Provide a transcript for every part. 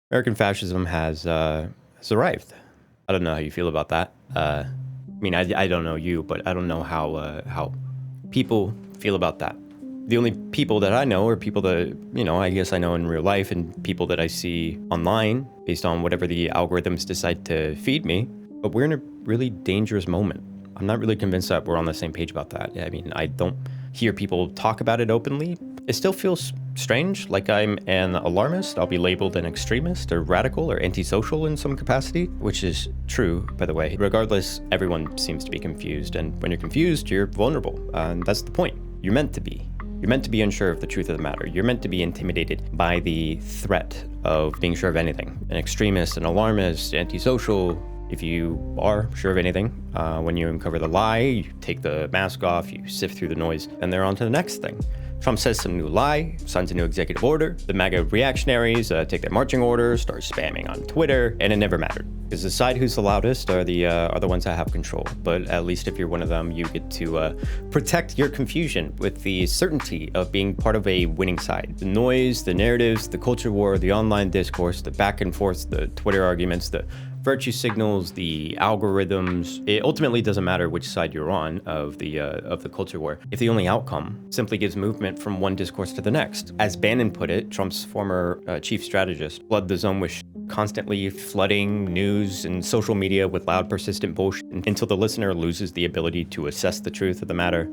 American fascism has arrived. I don't know how you feel about that. I mean, I don't know you, but I don't know how people feel about that. The only people that I know are people that, I guess I know in real life, and people that I see online based on whatever the algorithms decide to feed me. But we're in a really dangerous moment. I'm not really convinced that we're on the same page about that. I mean, I don't hear people talk about it openly. It still feels strange, like I'm an alarmist. I'll be labeled an extremist or radical or antisocial in some capacity, which is true, by the way. Regardless, everyone seems to be confused, and when you're confused, you're vulnerable, and that's the point. You're meant to be. You're meant to be unsure of the truth of the matter. You're meant to be intimidated by the threat of being sure of anything. An extremist, an alarmist, antisocial. If you are sure of anything, when you uncover the lie, you take the mask off, you sift through the noise, and they're on to the next thing. Trump says some new lie, signs a new executive order. The MAGA reactionaries take their marching orders, start spamming on Twitter, and it never mattered. Because the side who's the loudest are the ones that have control. But at least if you're one of them, you get to protect your confusion with the certainty of being part of a winning side. The noise, the narratives, the culture war, the online discourse, the back and forth, the Twitter arguments, the virtue signals, the algorithms. It ultimately doesn't matter which side you're on of the culture war if the only outcome simply gives movement from one discourse to the next. As Bannon put it, Trump's former chief strategist, flood the zone with constantly flooding news and social media with loud, persistent bullshit until the listener loses the ability to assess the truth of the matter,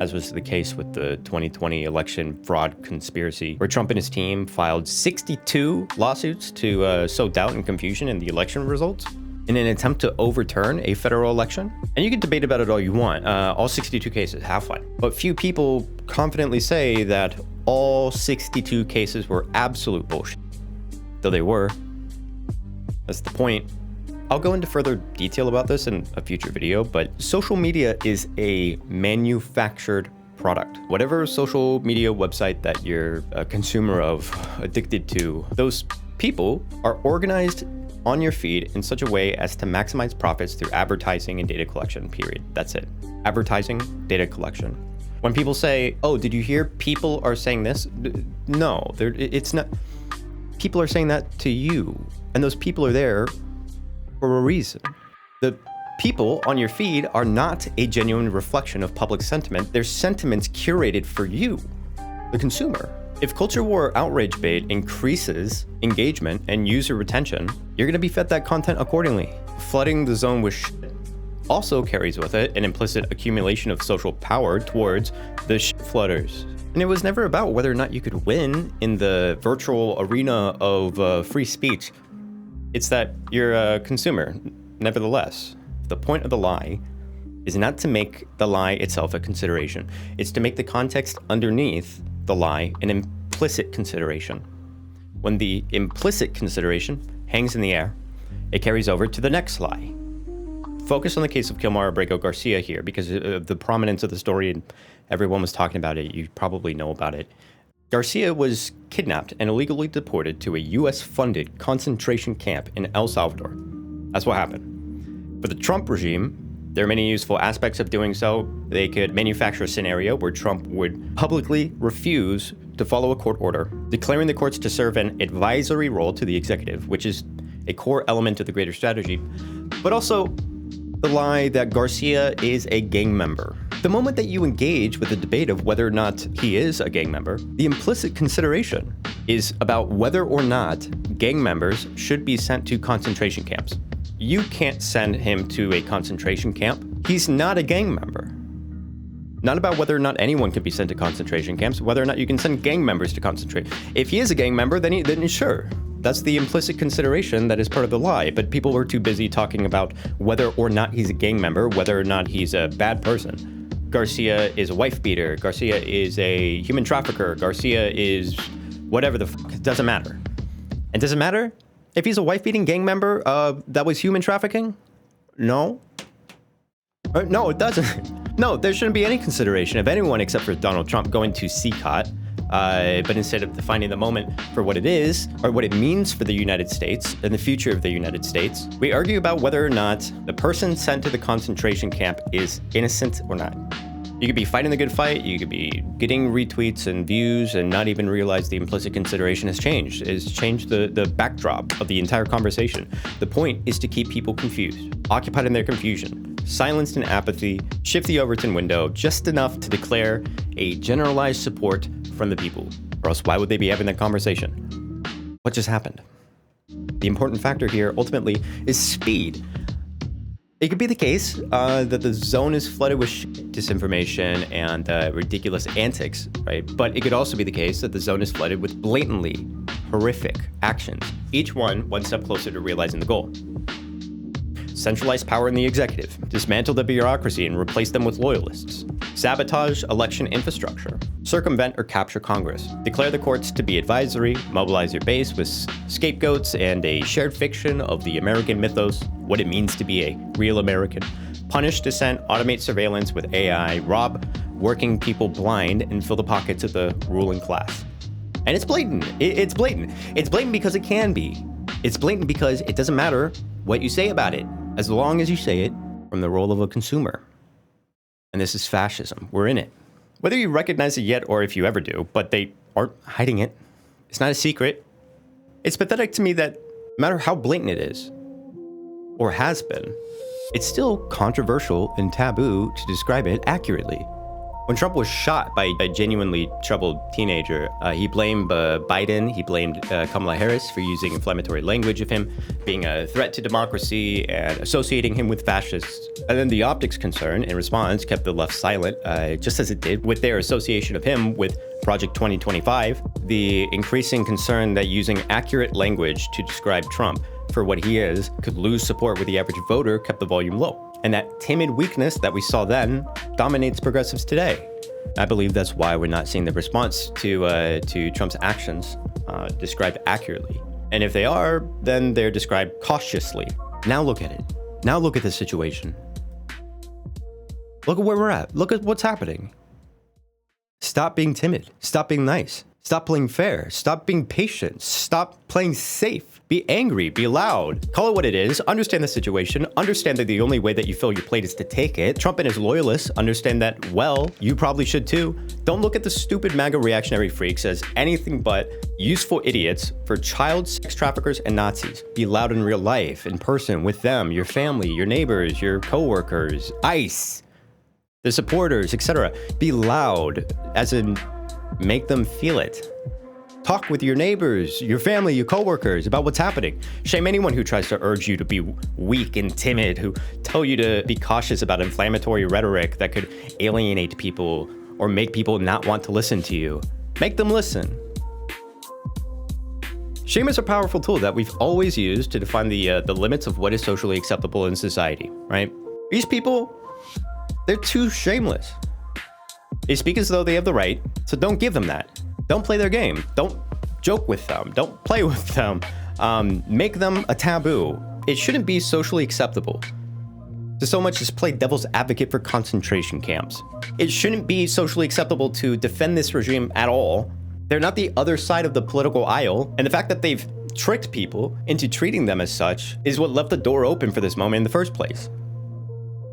as was the case with the 2020 election fraud conspiracy, where Trump and his team filed 62 lawsuits to sow doubt and confusion in the election results in an attempt to overturn a federal election. And you can debate about it all you want. All 62 cases, have fun. But few people confidently say that all 62 cases were absolute bullshit. Though they were. That's the point. I'll go into further detail about this in a future video, but social media is a manufactured product. Whatever social media website that you're a consumer of, addicted to, those people are organized on your feed in such a way as to maximize profits through advertising and data collection, period. That's it. Advertising, data collection. When people say, oh, did you hear people are saying this? No, it's not. People are saying that to you, and those people are there for a reason. The people on your feed are not a genuine reflection of public sentiment. They're sentiments curated for you, the consumer. If culture war outrage bait increases engagement and user retention, you're going to be fed that content accordingly. Flooding the zone with shit also carries with it an implicit accumulation of social power towards the shit flooders. And it was never about whether or not you could win in the virtual arena of free speech. It's that you're a consumer, nevertheless. The point of the lie is not to make the lie itself a consideration. It's to make the context underneath the lie an implicit consideration. When the implicit consideration hangs in the air, it carries over to the next lie. Focus on the case of Kilmar Abrego Garcia here because of the prominence of the story, and everyone was talking about it. You probably know about it. Garcia was kidnapped and illegally deported to a US-funded concentration camp in El Salvador. That's what happened. For the Trump regime, there are many useful aspects of doing so. They could manufacture a scenario where Trump would publicly refuse to follow a court order, declaring the courts to serve an advisory role to the executive, which is a core element of the greater strategy, but also the lie that Garcia is a gang member. The moment that you engage with the debate of whether or not he is a gang member, the implicit consideration is about whether or not gang members should be sent to concentration camps. You can't send him to a concentration camp. He's not a gang member. Not about whether or not anyone can be sent to concentration camps, whether or not you can send gang members to concentrate. If he is a gang member, then sure. That's the implicit consideration that is part of the lie, but people were too busy talking about whether or not he's a gang member, whether or not he's a bad person. Garcia is a wife beater. Garcia is a human trafficker. Garcia is whatever the fuck. It doesn't matter. And does it matter if he's a wife beating gang member that was human trafficking? No. No, it doesn't. No, there shouldn't be any consideration of anyone except for Donald Trump going to CCOT. But instead of defining the moment for what it is, or what it means for the United States and the future of the United States, we argue about whether or not the person sent to the concentration camp is innocent or not. You could be fighting the good fight, you could be getting retweets and views and not even realize the implicit consideration has changed. It's changed the backdrop of the entire conversation. The point is to keep people confused, occupied in their confusion, silenced in apathy, shift the Overton window just enough to declare a generalized support from the people. Or else why would they be having that conversation? What just happened? The important factor here ultimately is speed. It could be the case that the zone is flooded with disinformation and ridiculous antics, right? But it could also be the case that the zone is flooded with blatantly horrific actions, each one step closer to realizing the goal. Centralize power in the executive, dismantle the bureaucracy and replace them with loyalists, sabotage election infrastructure, circumvent or capture Congress, declare the courts to be advisory, mobilize your base with scapegoats and a shared fiction of the American mythos, what it means to be a real American, punish dissent, automate surveillance with AI, rob working people blind, and fill the pockets of the ruling class. And it's blatant. It's blatant. It's blatant because it can be. It's blatant because it doesn't matter what you say about it, as long as you say it from the role of a consumer. And this is fascism. We're in it. Whether you recognize it yet or if you ever do, but they aren't hiding it. It's not a secret. It's pathetic to me that no matter how blatant it is, or has been, it's still controversial and taboo to describe it accurately. When Trump was shot by a genuinely troubled teenager, he blamed Biden, he blamed Kamala Harris for using inflammatory language of him being a threat to democracy and associating him with fascists. And then the optics concern, in response, kept the left silent, just as it did with their association of him with Project 2025. The increasing concern that using accurate language to describe Trump for what he is could lose support with the average voter kept the volume low. And that timid weakness that we saw then dominates progressives today. I believe that's why we're not seeing the response to Trump's actions described accurately. And if they are, then they're described cautiously. Now look at it. Now look at the situation. Look at where we're at. Look at what's happening. Stop being timid. Stop being nice. Stop playing fair. Stop being patient. Stop playing safe. Be angry. Be loud. Call it what it is. Understand the situation. Understand that the only way that you fill your plate is to take it. Trump and his loyalists understand that, well, you probably should too. Don't look at the stupid MAGA reactionary freaks as anything but useful idiots for child sex traffickers and Nazis. Be loud in real life, in person, with them, your family, your neighbors, your coworkers, ICE, the supporters, etc. Be loud, as in make them feel it. Talk with your neighbors, your family, your coworkers about what's happening. Shame anyone who tries to urge you to be weak and timid, who tell you to be cautious about inflammatory rhetoric that could alienate people or make people not want to listen to you. Make them listen. Shame is a powerful tool that we've always used to define the limits of what is socially acceptable in society, right? These people, they're too shameless. They speak as though they have the right, so don't give them that. Don't play their game. Don't joke with them. Don't play with them. Make them a taboo. It shouldn't be socially acceptable to so much as play devil's advocate for concentration camps. It shouldn't be socially acceptable to defend this regime at all. They're not the other side of the political aisle, and the fact that they've tricked people into treating them as such is what left the door open for this moment in the first place.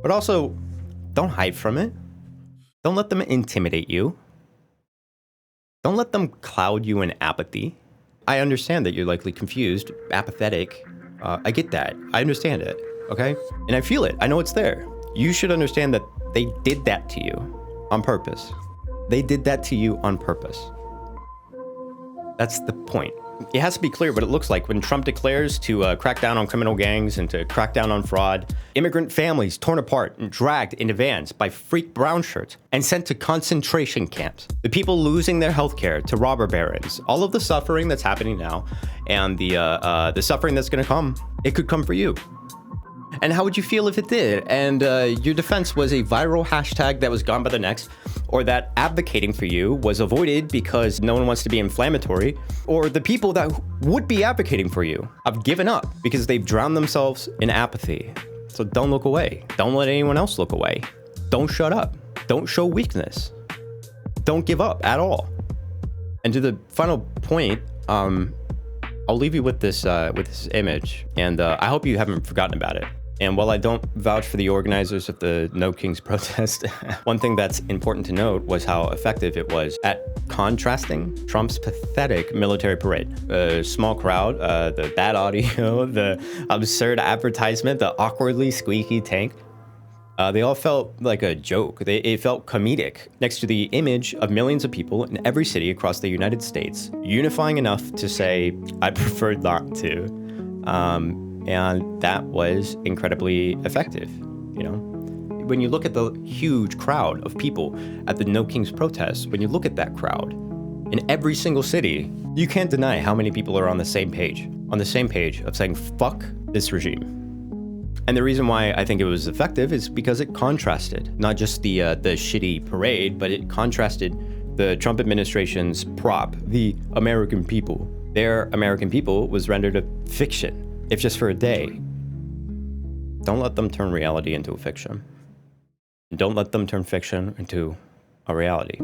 But also, don't hide from it. Don't let them intimidate you. Don't let them cloud you in apathy. I understand that you're likely confused, apathetic. I get that. I understand it, okay? And I feel it. I know it's there. You should understand that they did that to you on purpose. They did that to you on purpose. That's the point. It has to be clear what it looks like when Trump declares to crack down on criminal gangs and to crack down on fraud. Immigrant families torn apart and dragged into vans by freak brown shirts and sent to concentration camps. The people losing their health care to robber barons. All of the suffering that's happening now and the suffering that's going to come. It could come for you. And how would you feel if it did? And your defense was a viral hashtag that was gone by the next, or that advocating for you was avoided because no one wants to be inflammatory, or the people that would be advocating for you have given up because they've drowned themselves in apathy. So don't look away. Don't let anyone else look away. Don't shut up. Don't show weakness. Don't give up at all. And to the final point, I'll leave you with this image, and I hope you haven't forgotten about it. And while I don't vouch for the organizers of the No Kings protest, one thing that's important to note was how effective it was at contrasting Trump's pathetic military parade. A small crowd, the bad audio, the absurd advertisement, the awkwardly squeaky tank. They all felt like a joke. It felt comedic next to the image of millions of people in every city across the United States, unifying enough to say, I prefer not to. And that was incredibly effective, you know? When you look at the huge crowd of people at the No Kings protests, when you look at that crowd in every single city, you can't deny how many people are on the same page of saying, fuck this regime. And the reason why I think it was effective is because it contrasted not just the shitty parade, but it contrasted the Trump administration's prop, the American people. Their American people was rendered a fiction, if just for a day. Don't let them turn reality into a fiction. Don't let them turn fiction into a reality.